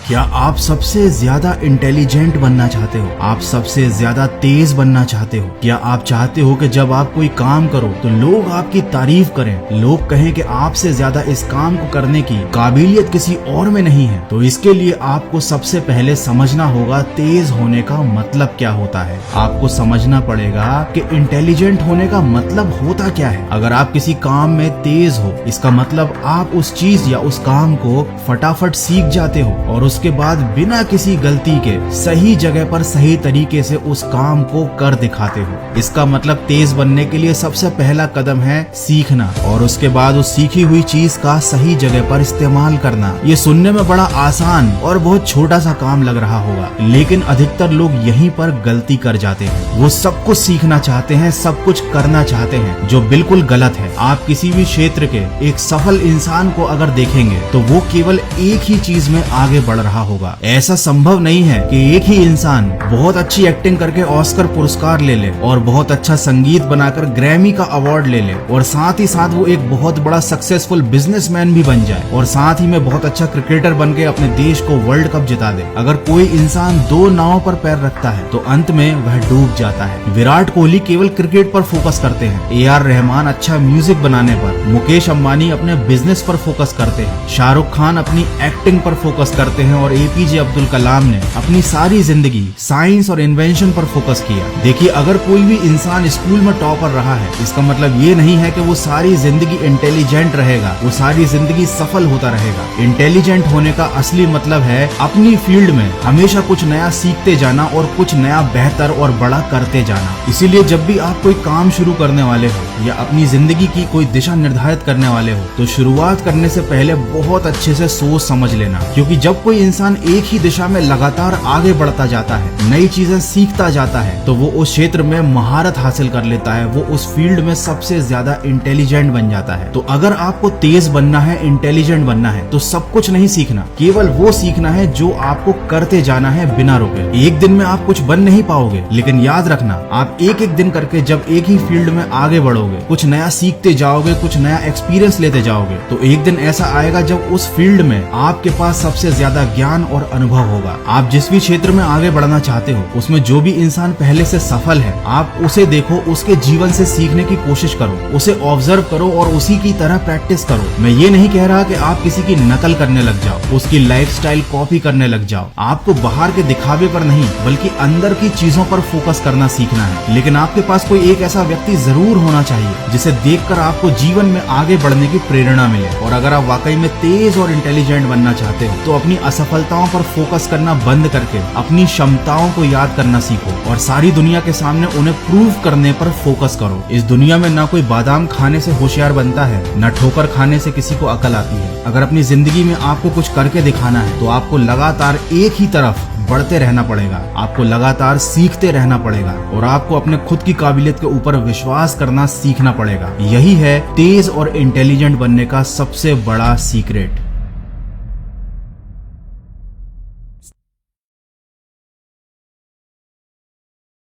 क्या आप सबसे ज्यादा इंटेलिजेंट बनना चाहते हो? आप सबसे ज्यादा तेज बनना चाहते हो? क्या आप चाहते हो कि जब आप कोई काम करो तो लोग आपकी तारीफ करें, लोग कहें कि आपसे ज्यादा इस काम को करने की काबिलियत किसी और में नहीं है? तो इसके लिए आपको सबसे पहले समझना होगा तेज होने का मतलब क्या होता है। आपको समझना पड़ेगा कि इंटेलिजेंट होने का मतलब होता क्या है। अगर आप किसी काम में तेज हो, इसका मतलब आप उस चीज या उस काम को फटाफट सीख जाते हो और उसके बाद बिना किसी गलती के सही जगह पर सही तरीके से उस काम को कर दिखाते हो। इसका मतलब तेज बनने के लिए सबसे पहला कदम है सीखना और उसके बाद उस सीखी हुई चीज का सही जगह पर इस्तेमाल करना। ये सुनने में बड़ा आसान और बहुत छोटा सा काम लग रहा होगा, लेकिन अधिकतर लोग यहीं पर गलती कर जाते हैं। वो सब कुछ सीखना चाहते हैं, सब कुछ करना चाहते हैं, जो बिल्कुल गलत है। आप किसी भी क्षेत्र के एक सफल इंसान को अगर देखेंगे तो वो केवल एक ही चीज में आगे बढ़ रहा होगा। ऐसा संभव नहीं है कि एक ही इंसान बहुत अच्छी एक्टिंग करके ऑस्कर पुरस्कार ले ले और बहुत अच्छा संगीत बनाकर ग्रैमी का अवार्ड ले ले और साथ ही साथ वो एक बहुत बड़ा सक्सेसफुल बिजनेसमैन भी बन जाए और साथ ही में बहुत अच्छा क्रिकेटर बन के अपने देश को वर्ल्ड कप जिता दे। अगर कोई इंसान दो नावों पर पैर रखता है तो अंत में वह डूब जाता है। विराट कोहली केवल क्रिकेट पर फोकस करते हैं, AR रहमान अच्छा म्यूजिक बनाने पर, मुकेश अंबानी अपने बिजनेस पर फोकस करते हैं, शाहरुख खान अपनी एक्टिंग पर फोकस करते हैं और APJ अब्दुल कलाम ने अपनी सारी जिंदगी साइंस और इन्वेंशन पर फोकस किया। देखिए, अगर कोई भी इंसान स्कूल में टॉपर रहा है, इसका मतलब ये नहीं है कि वो सारी जिंदगी इंटेलिजेंट रहेगा, वो सारी जिंदगी सफल होता रहेगा। इंटेलिजेंट होने का असली मतलब है अपनी फील्ड में हमेशा कुछ नया सीखते जाना और कुछ नया बेहतर और बड़ा करते जाना। इसीलिए जब भी आप कोई काम शुरू करने वाले हो या अपनी जिंदगी की कोई दिशा निर्धारित करने वाले हो तो शुरुआत करने से पहले बहुत अच्छे से सोच समझ लेना, क्योंकि जब कोई इंसान एक ही दिशा में लगातार आगे बढ़ता जाता है, नई चीजें सीखता जाता है, तो वो उस क्षेत्र में महारत हासिल कर लेता है, वो उस फील्ड में सबसे ज्यादा इंटेलिजेंट बन जाता है। तो अगर आपको तेज बनना है, इंटेलिजेंट बनना है, तो सब कुछ नहीं सीखना, केवल वो सीखना है जो आपको करते जाना है बिना रुके। एक दिन में आप कुछ बन नहीं पाओगे, लेकिन याद रखना, आप एक एक दिन करके जब एक ही फील्ड में आगे बढ़ोगे, कुछ नया सीखते जाओगे, कुछ नया एक्सपीरियंस लेते जाओगे, तो एक दिन ऐसा आएगा जब उस फील्ड में आपके पास सबसे ज्यादा ज्ञान और अनुभव होगा। आप जिस भी क्षेत्र में आगे बढ़ना चाहते हो, उसमें जो भी इंसान पहले से सफल है, आप उसे देखो, उसके जीवन से सीखने की कोशिश करो, उसे ऑब्जर्व करो और उसी की तरह प्रैक्टिस करो। मैं ये नहीं कह रहा कि आप किसी की नकल करने लग जाओ, उसकी लाइफस्टाइल कॉपी करने लग जाओ। आपको बाहर के दिखावे पर नहीं, बल्कि अंदर की चीजों पर फोकस करना सीखना है। लेकिन आपके पास कोई एक ऐसा व्यक्ति जरूर होना चाहिए जिसे देखकर आपको जीवन में आगे बढ़ने की प्रेरणा मिले। और अगर आप वाकई में तेज और इंटेलिजेंट बनना चाहते हो तो अपनी असफलताओं पर फोकस करना बंद करके अपनी क्षमताओं को याद करना सीखो और सारी दुनिया के सामने उन्हें प्रूव करने पर फोकस करो। इस दुनिया में ना कोई बादाम खाने से होशियार बनता है, न ठोकर खाने से किसी को अकल आती है। अगर अपनी जिंदगी में आपको कुछ करके दिखाना है तो आपको लगातार एक ही तरफ बढ़ते रहना पड़ेगा, आपको लगातार सीखते रहना पड़ेगा और आपको अपने खुद की काबिलियत के ऊपर विश्वास करना सीखना पड़ेगा। यही है तेज और इंटेलिजेंट बनने का सबसे बड़ा सीक्रेट।